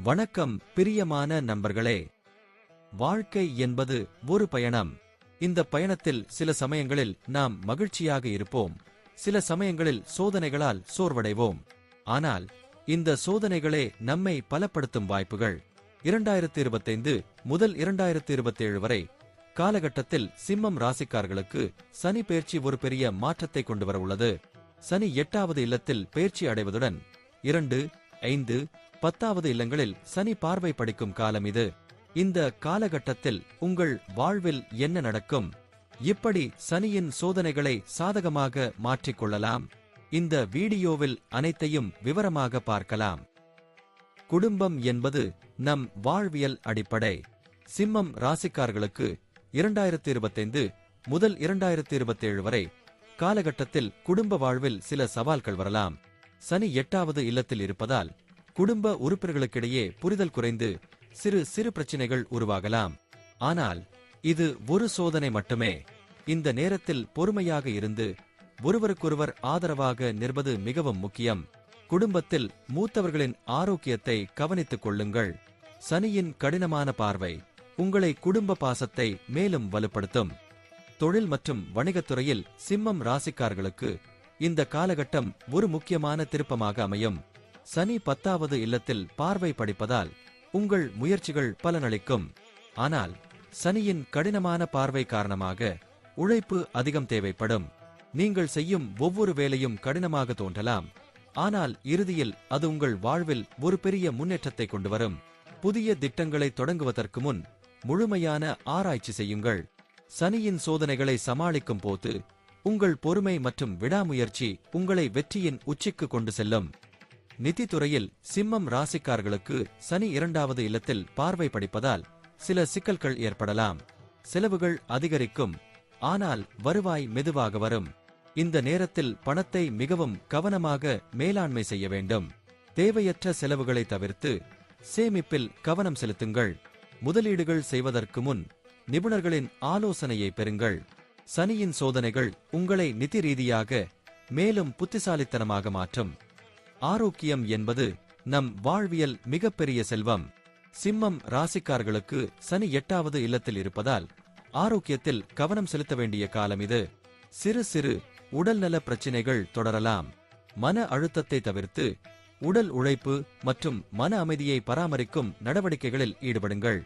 வணக்கம் பிரியமான நண்பர்களே. வாழ்க்கை என்பது ஒரு பயணம். இந்த பயணத்தில் சில சமயங்களில் நாம் மகிழ்ச்சியாக இருப்போம், சில சமயங்களில் சோதனைகளால் சோர்வடைவோம். ஆனால் இந்த சோதனைகளே நம்மை பலப்படுத்தும் வாய்ப்புகள். 2025 முதல் 2027 வரை காலகட்டத்தில் சிம்மம் ராசிக்காரர்களுக்கு சனி பெயர்ச்சி ஒரு பெரிய மாற்றத்தை கொண்டு வர உள்ளது. சனி 8வது இல்லத்தில் பெயர்ச்சி அடைவதுடன் 2, 5, 10வது இல்லங்களில் சனி பார்வை படிக்கும் காலம் இது. இந்த காலகட்டத்தில் உங்கள் வாழ்வில் என்ன நடக்கும்? இப்படி சனியின் சோதனைகளை சாதகமாக மாற்றிக்கொள்ளலாம். இந்த வீடியோவில் அனைத்தையும் விவரமாக பார்க்கலாம். குடும்பம் என்பது நம் வாழ்வியல் அடிப்படை. சிம்மம் ராசிக்காரர்களுக்கு 2025 முதல் 2027 வரை காலகட்டத்தில் குடும்ப வாழ்வில் சில சவால்கள் வரலாம். சனி 8வது இல்லத்தில் இருப்பதால் குடும்ப உறுப்பினர்களுக்கிடையே புரிதல் குறைந்து சிறு சிறு பிரச்சினைகள் உருவாகலாம். ஆனால் இது ஒரு சோதனை மட்டுமே. இந்த நேரத்தில் பொறுமையாக இருந்து ஒருவருக்கொருவர் ஆதரவாக நிற்பது மிகவும் முக்கியம். குடும்பத்தில் மூத்தவர்களின் ஆரோக்கியத்தை கவனித்துக் கொள்ளுங்கள். சனியின் கடினமான பார்வை உங்களை குடும்ப பாசத்தை மேலும் வலுப்படுத்தும். தொழில் மற்றும் வணிகத்துறையில் சிம்மம் ராசிக்காரர்களுக்கு இந்த காலகட்டம் ஒரு முக்கியமான திருப்பமாக அமையும். சனி 10வது இல்லத்தில் பார்வை படிப்பதால் உங்கள் முயற்சிகள் பலனளிக்கும். ஆனால் சனியின் கடினமான பார்வை காரணமாக உழைப்பு அதிகம் தேவைப்படும். நீங்கள் செய்யும் ஒவ்வொரு வேலையும் கடினமாக தோன்றலாம், ஆனால் இறுதியில் அது உங்கள் வாழ்வில் ஒரு பெரிய முன்னேற்றத்தை கொண்டு வரும். புதிய திட்டங்களை தொடங்குவதற்கு முன் முழுமையான ஆராய்ச்சி செய்யுங்கள். சனியின் சோதனைகளை சமாளிக்கும் போது உங்கள் பொறுமை மற்றும் விடாமுயற்சி உங்களை வெற்றியின் உச்சிக்கு கொண்டு செல்லும். நிதித்துறையில் சிம்மம் ராசிக்காரர்களுக்கு சனி 2வது இல்லத்தில் பார்வை படிப்பதால் சில சிக்கல்கள் ஏற்படலாம். செலவுகள் அதிகரிக்கும், ஆனால் வருவாய் மெதுவாக வரும். இந்த நேரத்தில் பணத்தை மிகவும் கவனமாக மேலாண்மை செய்ய வேண்டும். தேவையற்ற செலவுகளை தவிர்த்து சேமிப்பில் கவனம் செலுத்துங்கள். முதலீடுகள் செய்வதற்கு முன் நிபுணர்களின் ஆலோசனையை பெறுங்கள். சனியின் சோதனைகள் உங்களை நிதி ரீதியாக மேலும் புத்திசாலித்தனமாக மாற்றும். ஆரோக்கியம் என்பது நம் வாழ்வியல் மிகப்பெரிய செல்வம். சிம்மம் ராசிக்காரர்களுக்கு சனி 8வது இல்லத்தில் இருப்பதால் ஆரோக்கியத்தில் கவனம் செலுத்த வேண்டிய காலம் இது. சிறு சிறு உடல்நல பிரச்சினைகள் தொடரலாம். மன அழுத்தத்தை தவிர்த்து உடல் உழைப்பு மற்றும் மன அமைதியை பராமரிக்கும் நடவடிக்கைகளில் ஈடுபடுங்கள்.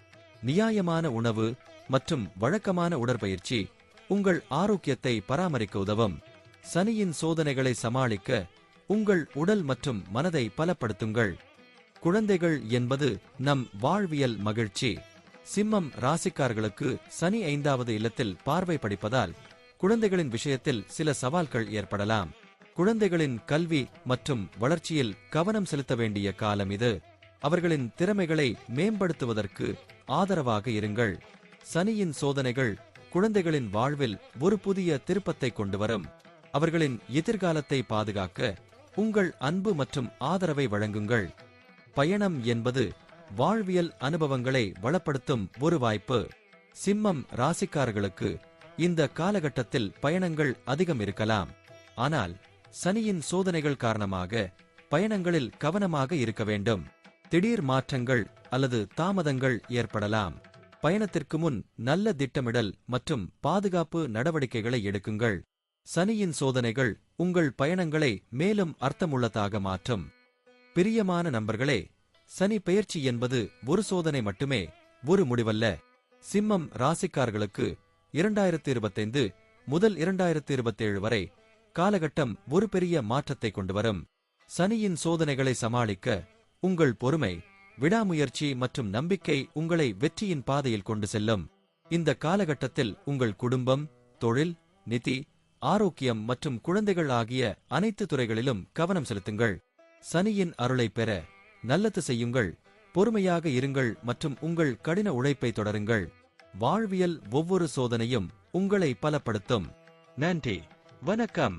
நியாயமான உணவு மற்றும் வழக்கமான உடற்பயிற்சி உங்கள் ஆரோக்கியத்தை பராமரிக்க உதவும். சனியின் சோதனைகளை சமாளிக்க உங்கள் உடல் மற்றும் மனதை பலப்படுத்துங்கள். குழந்தைகள் என்பது நம் வாழ்வியல் மகிழ்ச்சி. சிம்மம் ராசிக்காரர்களுக்கு சனி 5வது இல்லத்தில் பார்வை படிப்பதால் குழந்தைகளின் விஷயத்தில் சில சவால்கள் ஏற்படலாம். குழந்தைகளின் கல்வி மற்றும் வளர்ச்சியில் கவனம் செலுத்த வேண்டிய காலம் இது. அவர்களின் திறமைகளை மேம்படுத்துவதற்கு ஆதரவாக இருங்கள். சனியின் சோதனைகள் குழந்தைகளின் வாழ்வில் ஒரு புதிய திருப்பத்தை கொண்டு வரும். அவர்களின் எதிர்காலத்தை பாதுகாக்க உங்கள் அன்பு மற்றும் ஆதரவை வழங்குங்கள். பயணம் என்பது வாழ்வியல் அனுபவங்களை வளப்படுத்தும் ஒரு வாய்ப்பு. சிம்மம் ராசிக்காரர்களுக்கு இந்த காலகட்டத்தில் பயணங்கள் அதிகம் இருக்கலாம். ஆனால் சனியின் சோதனைகள் காரணமாக பயணங்களில் கவனமாக இருக்க வேண்டும். திடீர் மாற்றங்கள் அல்லது தாமதங்கள் ஏற்படலாம். பயணத்திற்கு முன் நல்ல திட்டமிடல் மற்றும் பாதுகாப்பு நடவடிக்கைகளை எடுக்குங்கள். சனியின் சோதனைகள் உங்கள் பயணங்களை மேலும் அர்த்தமுள்ளதாக மாற்றும். பிரியமான நண்பர்களே, சனி பெயர்ச்சி என்பது ஒரு சோதனை மட்டுமே, ஒரு முடிவல்ல. சிம்மம் ராசிக்காரர்களுக்கு 2025 முதல் 2027 வரை காலகட்டம் ஒரு பெரிய மாற்றத்தை கொண்டு வரும். சனியின் சோதனைகளை சமாளிக்க உங்கள் பொறுமை, விடாமுயற்சி மற்றும் நம்பிக்கை உங்களை வெற்றியின் பாதையில் கொண்டு செல்லும். இந்த காலகட்டத்தில் உங்கள் குடும்பம், தொழில், நிதி, ஆரோக்கியம் மற்றும் குழந்தைகள் ஆகிய அனைத்து துறைகளிலும் கவனம் செலுத்துங்கள். சனியின் அருளை பெற நல்லது செய்யுங்கள், பொறுமையாக இருங்கள் மற்றும் உங்கள் கடின உழைப்பை தொடருங்கள். வாழ்வியல் ஒவ்வொரு சோதனையும் உங்களை பலப்படுத்தும். நன்றி, வணக்கம்.